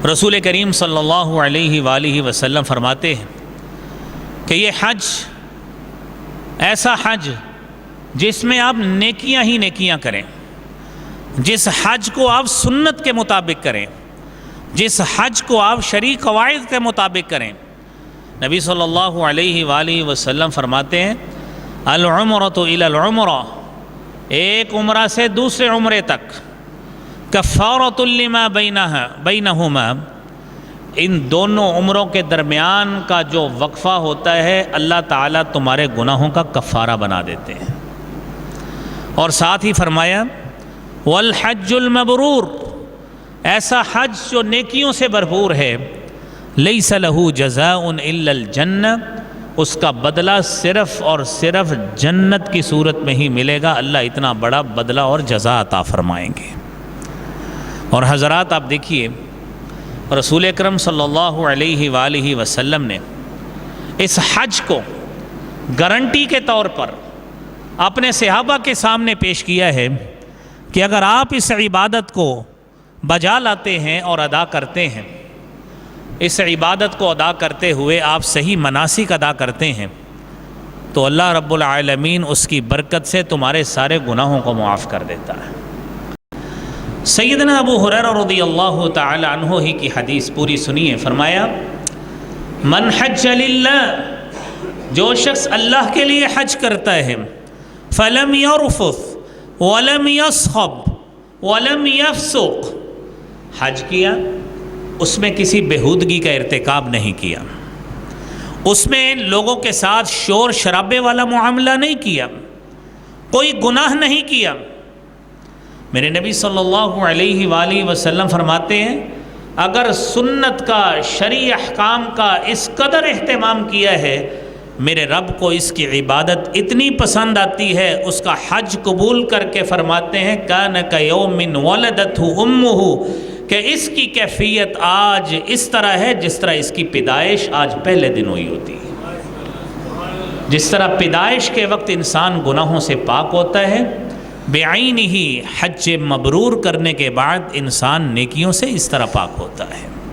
رسول کریم صلی اللہ علیہ وآلہ وسلم فرماتے ہیں کہ یہ حج ایسا حج جس میں آپ نیکیاں ہی نیکیاں کریں، جس حج کو آپ سنت کے مطابق کریں، جس حج کو آپ شرعی قواعد کے مطابق کریں۔ نبی صلی اللہ علیہ وآلہ وسلم فرماتے ہیں العمرۃ الی العمرہ، ایک عمرہ سے دوسرے عمرے تک، کفارۃ لما بینہما، ان دونوں عمروں کے درمیان کا جو وقفہ ہوتا ہے اللہ تعالیٰ تمہارے گناہوں کا کفارہ بنا دیتے ہیں۔ اور ساتھ ہی فرمایا والحج المبرور، ایسا حج جو نیکیوں سے بھرپور ہے، لیس لہ جزاء الا الجنہ، اس کا بدلہ صرف اور صرف جنت کی صورت میں ہی ملے گا۔ اللہ اتنا بڑا بدلہ اور جزا عطا فرمائیں گے۔ اور حضرات آپ دیکھیے رسول اکرم صلی اللہ علیہ وآلہ وسلم نے اس حج کو گارنٹی کے طور پر اپنے صحابہ کے سامنے پیش کیا ہے کہ اگر آپ اس عبادت کو بجا لاتے ہیں اور ادا کرتے ہیں، اس عبادت کو ادا کرتے ہوئے آپ صحیح مناسک ادا کرتے ہیں، تو اللہ رب العالمین اس کی برکت سے تمہارے سارے گناہوں کو معاف کر دیتا ہے۔ سیدنا ابو ہریرہ رضی اللہ تعالی عنہ ہی کی حدیث پوری سنیے، فرمایا من حج للہ، جو شخص اللہ کے لیے حج کرتا ہے، فلم یرفث ولم یصخب ولم یفسق، حج کیا اس میں کسی بےہودگی کا ارتکاب نہیں کیا، اس میں لوگوں کے ساتھ شور شرابے والا معاملہ نہیں کیا، کوئی گناہ نہیں کیا۔ میرے نبی صلی اللہ علیہ وآلہ وسلم فرماتے ہیں اگر سنت کا، شرعی احکام کا اس قدر اہتمام کیا ہے، میرے رب کو اس کی عبادت اتنی پسند آتی ہے، اس کا حج قبول کر کے فرماتے ہیں کان کیوم ولدتہ امہ، کہ اس کی کیفیت آج اس طرح ہے جس طرح اس کی پیدائش آج پہلے دن ہوئی ہوتی ہے۔ جس طرح پیدائش کے وقت انسان گناہوں سے پاک ہوتا ہے، بعینہ ہی حج مبرور کرنے کے بعد انسان نیکیوں سے اس طرح پاک ہوتا ہے۔